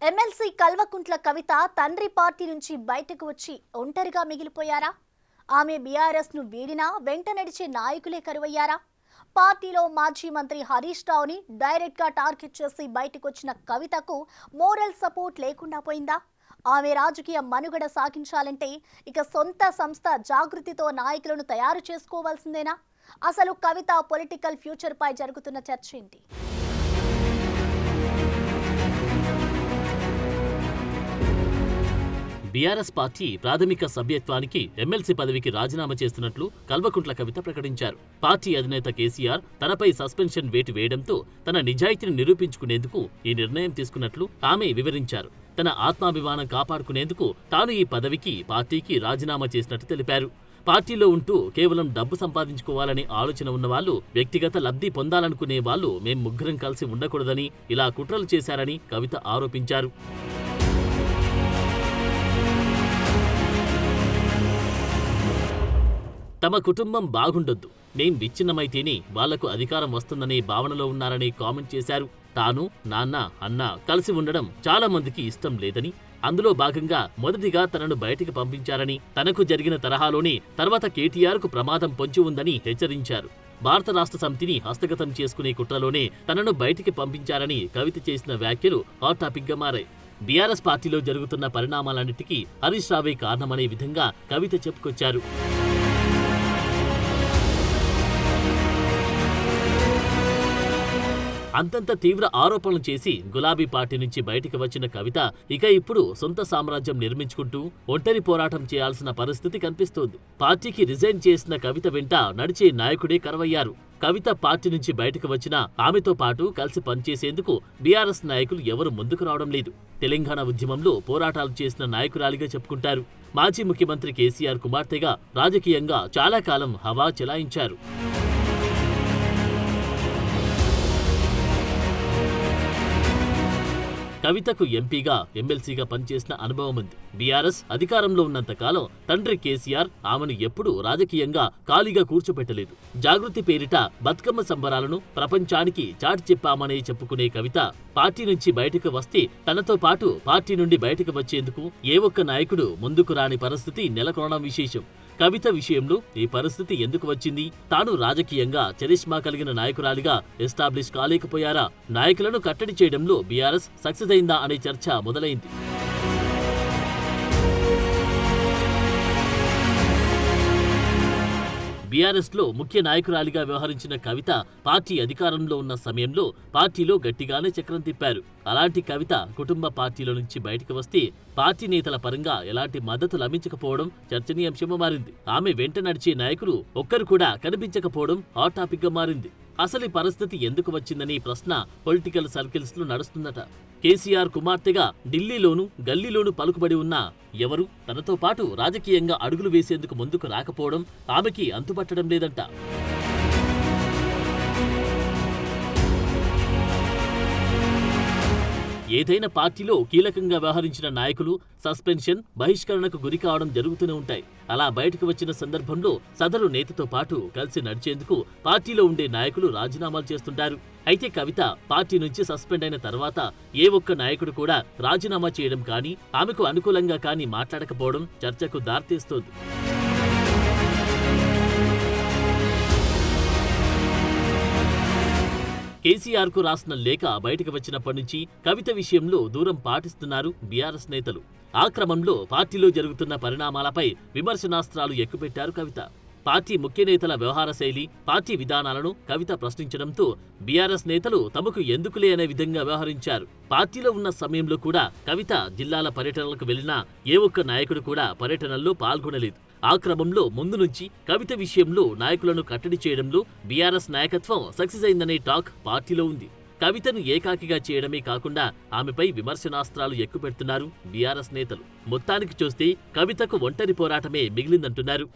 MLC Kalvakuntla Kavitha తండ్రి party నుంచి బయటకు వచ్చి ఒంటరిగా మిగిలిపోయారా? ఆమె బీఆర్ఎస్ ను వీడినా వెంట నడిచే నాయకులే కరువయ్యారా? పార్టీలో మాజీ మంత్రి హరీష్ రావుని డైరెక్ట్ గా టార్గెట్ చేసి బయటకు వచ్చిన కవితకు మోరల్ సపోర్ట్ లేకుండా పోయిందా? ఆమె రాజకీయ మనుగడ సాగించాలంటే ఇక సొంత సంస్థ జాగృతితో నాయకులను తయారు చేసుకోవాల్సిందేనా? అసలు కవిత పొలిటికల్ ఫ్యూచర్ పై జరుగుతున్న చర్చ ఏంటి? బీఆర్ఎస్ పార్టీ ప్రాథమిక సభ్యత్వానికి ఎమ్మెల్సీ పదవికి రాజీనామా చేస్తున్నట్లు కల్వకుంట్ల కవిత ప్రకటించారు. పార్టీ అధినేత కేసీఆర్ తనపై సస్పెన్షన్ వేటు వేయడంతో తన నిజాయితీని నిరూపించుకునేందుకు ఈ నిర్ణయం తీసుకున్నట్లు ఆమె వివరించారు. తన ఆత్మాభిమానం కాపాడుకునేందుకు తాను ఈ పదవికి పార్టీకి రాజీనామా చేసినట్టు తెలిపారు. పార్టీలో ఉంటూ కేవలం డబ్బు సంపాదించుకోవాలనే ఆలోచన ఉన్నవాళ్లు, వ్యక్తిగత లబ్ధి పొందాలనుకునే వాళ్లు మేం ముగ్గురం కలిసి ఉండకూడదని ఇలా కుట్రలు చేశారని కవిత ఆరోపించారు. తమ కుటుంబం బాగుండొద్దు, మేం విచ్ఛిన్నమైతేనే వాళ్లకు అధికారం వస్తుందనే భావనలో ఉన్నారని కామెంట్ చేశారు. తాను, నాన్న, అన్న కలిసి ఉండడం చాలా మందికి ఇష్టం లేదని, అందులో భాగంగా మొదటిగా తనను బయటికి పంపించారని, తనకు జరిగిన తరహాలోనే తర్వాత కేటీఆర్కు ప్రమాదం పొంచి ఉందని హెచ్చరించారు. భారత రాష్ట్ర సమితిని హస్తగతం చేసుకునే కుట్రలోనే తనను బయటికి పంపించారని కవిత చేసిన వ్యాఖ్యలు హాట్ టాపిక్ గా మారాయి. బీఆర్ఎస్ పార్టీలో జరుగుతున్న పరిణామాలన్నిటికీ హరీష్ రావే కారణమనే విధంగా కవిత చెప్పుకొచ్చారు. అంతంత తీవ్ర ఆరోపణలు చేసి గులాబీ పార్టీ నుంచి బయటికి వచ్చిన కవిత ఇక ఇప్పుడు సొంత సామ్రాజ్యం నిర్మించుకుంటూ ఒంటరి పోరాటం చేయాల్సిన పరిస్థితి కనిపిస్తోంది. పార్టీకి రిజైన్ చేసిన కవిత వెంట నడిచే నాయకుడే కరువయ్యారు. కవిత పార్టీ నుంచి బయటకు వచ్చినా ఆమెతో పాటు కలిసి పనిచేసేందుకు బీఆర్ఎస్ నాయకులు ఎవరు ముందుకు రావడం లేదు. తెలంగాణ ఉద్యమంలో పోరాటాలు చేసిన నాయకురాలిగా చెప్పుకుంటారు. మాజీ ముఖ్యమంత్రి కేసీఆర్ కుమార్తెగా రాజకీయంగా చాలా కాలం హవా చెలాయించారు. కవితకు ఎంపీగా, ఎమ్మెల్సీగా పనిచేసిన అనుభవం ఉంది. బీఆర్ఎస్ అధికారంలో ఉన్నంతకాలం తండ్రి కేసీఆర్ ఆమెను ఎప్పుడూ రాజకీయంగా ఖాళీగా కూర్చోపెట్టలేదు. జాగృతి పేరిట బతుకమ్మ సంబరాలను ప్రపంచానికి చాటి చెప్పామనే చెప్పుకునే కవిత పార్టీ నుంచి బయటకు వస్తే తనతో పాటు పార్టీ నుండి బయటకు వచ్చేందుకు ఏ ఒక్క నాయకుడు ముందుకు రాని పరిస్థితి నెలకొనడం విశేషం. కవిత విషయంలో ఈ పరిస్థితి ఎందుకు వచ్చింది? తాను రాజకీయంగా చరిష్మా కలిగిన నాయకురాలిగా ఎస్టాబ్లిష్ కాలేకపోయారా? నాయకులను కట్టడి చేయడంలో బీఆర్ఎస్ సక్సెస్ అయిందా అనే చర్చ మొదలైంది. బీఆర్ఎస్లో ముఖ్య నాయకురాలిగా వ్యవహరించిన కవిత పార్టీ అధికారంలో ఉన్న సమయంలో పార్టీలో గట్టిగానే చక్రం తిప్పారు. అలాంటి కవిత కుటుంబ పార్టీలో నుంచి బయటకు వస్తే పార్టీ నేతల పరంగా ఎలాంటి మద్దతు లభించకపోవడం చర్చనీయాంశంగా మారింది. ఆమె వెంట నడిచే నాయకులు ఒక్కరు కూడా కనిపించకపోవడం హాట్ టాపిక్ గా మారింది. అసలు ఈ పరిస్థితి ఎందుకు వచ్చిందనే ప్రశ్న పొలిటికల్ సర్కిల్స్ లో నడుస్తుందట. కేసీఆర్ కుమార్తెగా ఢిల్లీలోనూ గల్లీలోనూ పలుకుబడి ఉన్న ఎవరు తనతో పాటు రాజకీయంగా అడుగులు వేసేందుకు ముందుకు రాకపోవడం ఆమెకి అంతుపట్టడం లేదంట. ఏదైనా పార్టీలో కీలకంగా వ్యవహరించిన నాయకులు సస్పెన్షన్, బహిష్కరణకు గురి కావడం జరుగుతూనే ఉంటాయి. అలా బయటకు వచ్చిన సందర్భంలో సదరు నేతతో పాటు కలిసి నడిచేందుకు పార్టీలో ఉండే నాయకులు రాజీనామాలు చేస్తుంటారు. అయితే కవిత పార్టీ నుంచి సస్పెండ్ అయిన తర్వాత ఏ ఒక్క నాయకుడు కూడా రాజీనామా చేయడం కానీ, ఆమెకు అనుకూలంగా కానీ మాట్లాడకపోవడం చర్చకు దారితీస్తోంది. కేసీఆర్ కు రాసిన లేఖ బయటకు వచ్చినప్పటి నుంచి కవిత విషయంలో దూరం పాటిస్తున్నారు బీఆర్ఎస్ నేతలు. ఆ క్రమంలో పార్టీలో జరుగుతున్న పరిణామాలపై విమర్శనాస్త్రాలు ఎక్కుపెట్టారు కవిత. పార్టీ ముఖ్య నేతల వ్యవహార శైలి, పార్టీ విధానాలను కవిత ప్రశ్నించడంతో బీఆర్ఎస్ నేతలు తమకు ఎందుకులే అనే విధంగా వ్యవహరించారు. పార్టీలో ఉన్న సమయంలో కూడా కవిత జిల్లాల పర్యటనలకు వెళ్లినా ఏ ఒక్క నాయకుడు కూడా పర్యటనల్లో పాల్గొనలేదు. ఆ క్రమంలో ముందు నుంచి కవిత విషయంలో నాయకులను కట్టడి చేయడంలో బీఆర్ఎస్ నాయకత్వం సక్సెస్ అయిందనే టాక్ పార్టీలో ఉంది. కవితను ఏకాకిగా చేయడమే కాకుండా ఆమెపై విమర్శనాస్త్రాలు ఎక్కుపెడుతున్నారు బీఆర్ఎస్ నేతలు. మొత్తానికి చూస్తే కవితకు ఒంటరి పోరాటమే మిగిలిందంటున్నారు.